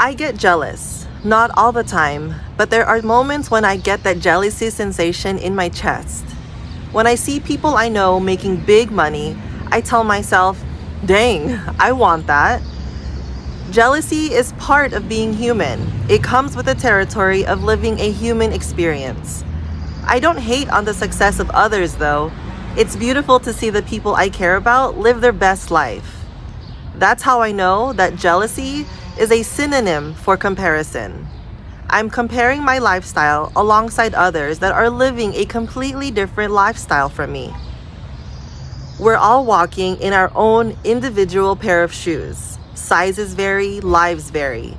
I get jealous, not all the time, but there are moments when I get that jealousy sensation in my chest. When I see people I know making big money, I tell myself, dang, I want that. Jealousy is part of being human. It comes with the territory of living a human experience. I don't hate on the success of others though. It's beautiful to see the people I care about live their best life. That's how I know that jealousy is a synonym for comparison. I'm comparing my lifestyle alongside others that are living a completely different lifestyle from me. We're all walking in our own individual pair of shoes. Sizes vary, lives vary.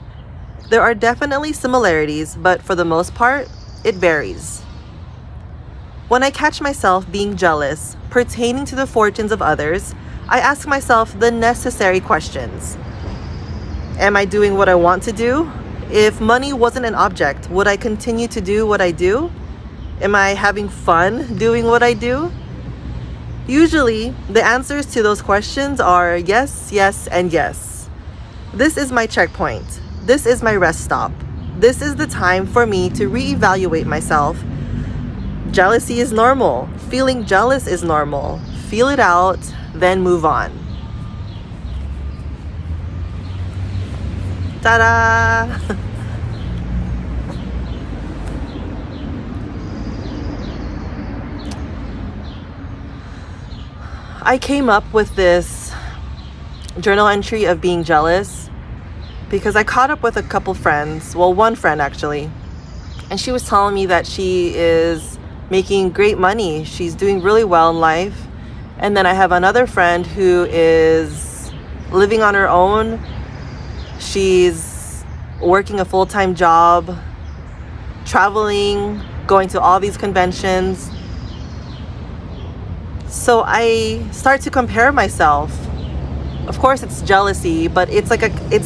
There are definitely similarities, but for the most part, it varies. When I catch myself being jealous pertaining to the fortunes of others, I ask myself the necessary questions. Am I doing what I want to do? If money wasn't an object, would I continue to do what I do? Am I having fun doing what I do? Usually, the answers to those questions are yes, yes, and yes. This is my checkpoint. This is my rest stop. This is the time for me to reevaluate myself. Jealousy is normal. Feeling jealous is normal. Feel it out, then move on. Ta-da! I came up with this journal entry of being jealous because I caught up with a couple friends, well, one friend actually, and she was telling me that she is making great money. She's doing really well in life. And then I have another friend who is living on her own. She's working a full-time job, traveling, going to all these conventions. So I start to compare myself. Of course it's jealousy, but it's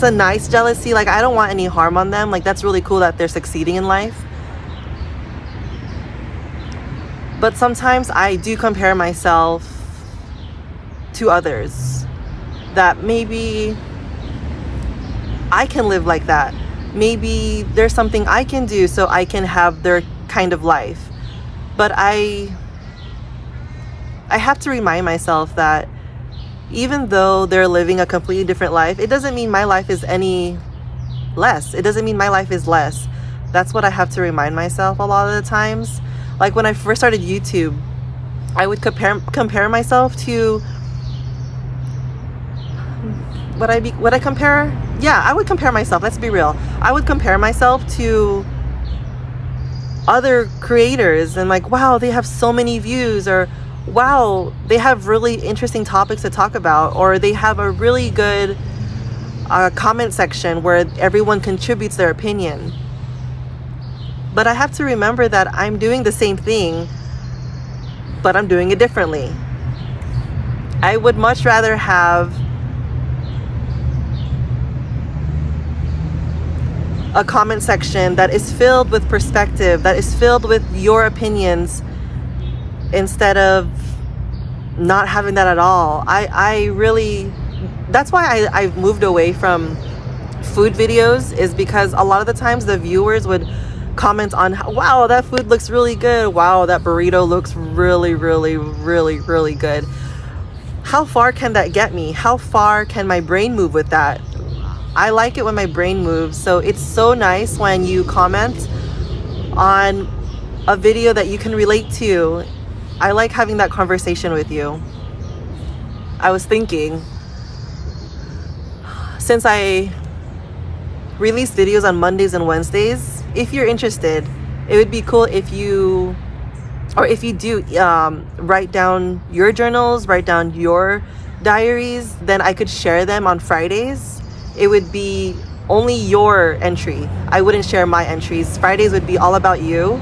a nice jealousy. Like, I don't want any harm on them. Like, that's really cool that they're succeeding in life. But sometimes I do compare myself to others, that maybe I can live like that. Maybe there's something I can do so I can have their kind of life. But I have to remind myself that even though they're living a completely different life, it doesn't mean my life is any less. It doesn't mean my life is less. That's what I have to remind myself a lot of the times. Like when I first started YouTube, I would compare myself to would I compare? Yeah, I would compare myself. Let's be real. I would compare myself to other creators and like, wow, they have so many views, or wow, they have really interesting topics to talk about, or they have a really good comment section where everyone contributes their opinion. But I have to remember that I'm doing the same thing, but I'm doing it differently. I would much rather have a comment section that is filled with perspective, that is filled with your opinions, instead of not having that at all. I really, that's why I've moved away from food videos, is because a lot of the times the viewers would comment on, wow, that food looks really good. Wow, that burrito looks really, really, really, really good. How far can that get me? How far can my brain move with that? I like it when my brain moves. So it's so nice when you comment on a video that you can relate to. I like having that conversation with you. I was thinking, since I release videos on Mondays and Wednesdays, if you're interested, it would be cool if you do write down your journals, write down your diaries, then I could share them on Fridays. It would be only your entry. I wouldn't share my entries. Fridays would be all about you.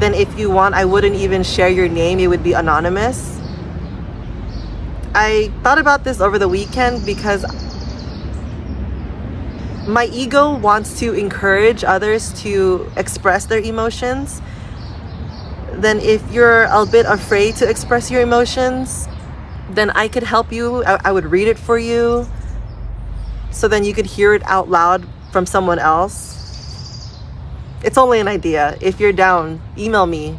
Then if you want, I wouldn't even share your name. It would be anonymous. I thought about this over the weekend because my ego wants to encourage others to express their emotions. Then if you're a bit afraid to express your emotions, then I could help you. I would read it for you, so then you could hear it out loud from someone else, it's only an idea. If you're down, email me.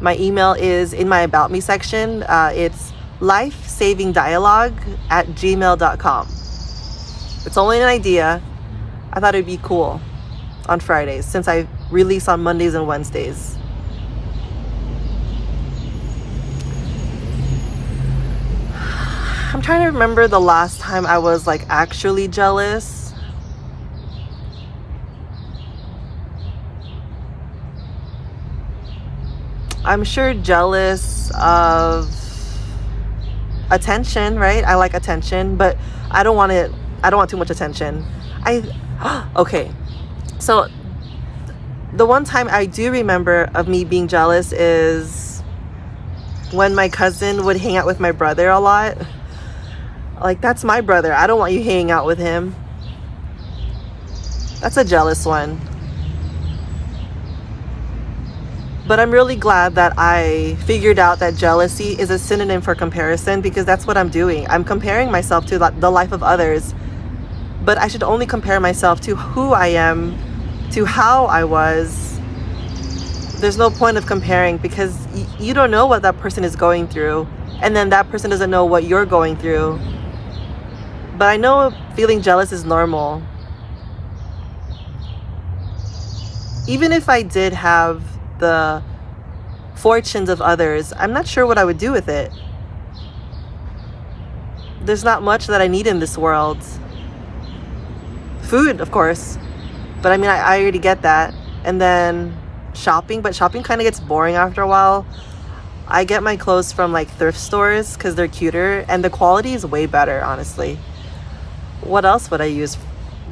My email is in my About Me section. It's lifesavingdialogue@gmail.com. It's only an idea. I thought it'd be cool on Fridays since I release on Mondays and Wednesdays. I'm trying to remember the last time I was like actually jealous. I'm sure jealous of attention, right? I like attention, but I don't want too much attention. Okay. So the one time I do remember of me being jealous is when my cousin would hang out with my brother a lot. Like, that's my brother. I don't want you hanging out with him. That's a jealous one. But I'm really glad that I figured out that jealousy is a synonym for comparison, because that's what I'm doing. I'm comparing myself to the life of others. But I should only compare myself to who I am, to how I was. There's no point of comparing, because you don't know what that person is going through. And then that person doesn't know what you're going through. But I know feeling jealous is normal. Even if I did have the fortunes of others, I'm not sure what I would do with it. There's not much that I need in this world. Food, of course. But I mean, I already get that. And then shopping, but shopping kind of gets boring after a while. I get my clothes from like thrift stores because they're cuter and the quality is way better, honestly. What else would I use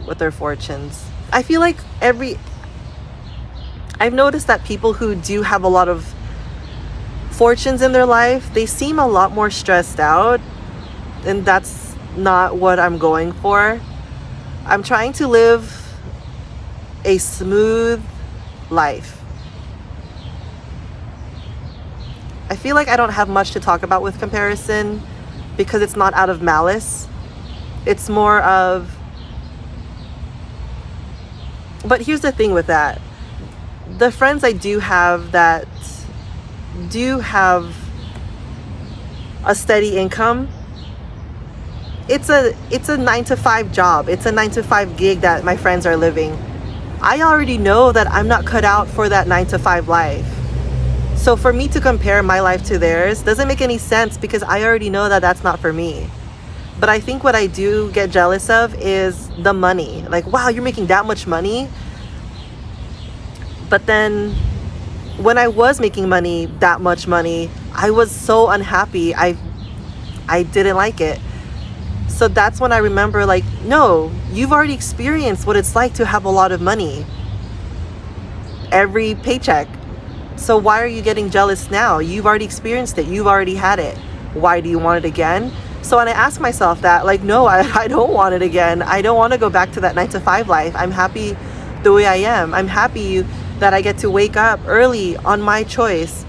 with their fortunes? I feel like I've noticed that people who do have a lot of fortunes in their life, they seem a lot more stressed out, and that's not what I'm going for. I'm trying to live a smooth life. I feel like I don't have much to talk about with comparison because it's not out of malice. It's more of... But here's the thing with that. The friends I do have that do have a steady income, it's a 9-to-5 job. It's a 9-to-5 gig that my friends are living. I already know that I'm not cut out for that 9-to-5 life. So for me to compare my life to theirs doesn't make any sense because I already know that that's not for me. But I think what I do get jealous of is the money. Like, wow, you're making that much money. But then when I was making money, that much money, I was so unhappy. I didn't like it. So that's when I remember, like, no, you've already experienced what it's like to have a lot of money every paycheck. So why are you getting jealous now? You've already experienced it. You've already had it. Why do you want it again? So when I ask myself that, like, no, I don't want it again. I don't want to go back to that 9-to-5 life. I'm happy the way I am. I'm happy that I get to wake up early on my choice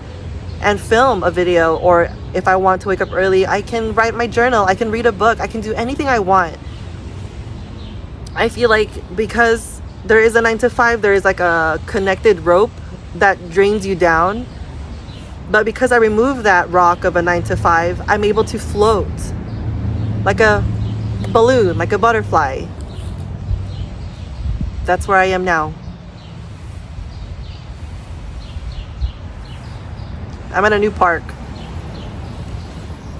and film a video, or if I want to wake up early, I can write my journal, I can read a book, I can do anything I want. I feel like because there is a 9-to-5, there is like a connected rope that drains you down. But because I remove that rock of a 9-to-5, I'm able to float like a balloon, like a butterfly. That's where I am now. I'm at a new park.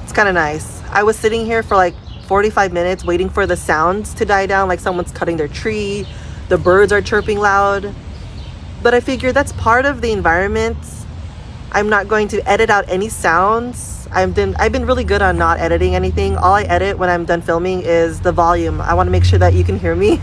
It's kind of nice. I was sitting here for like 45 minutes waiting for the sounds to die down, like someone's cutting their tree, the birds are chirping loud. But I figured that's part of the environment. I'm not going to edit out any sounds. I've been really good on not editing anything. All I edit when I'm done filming is the volume. I want to make sure that you can hear me.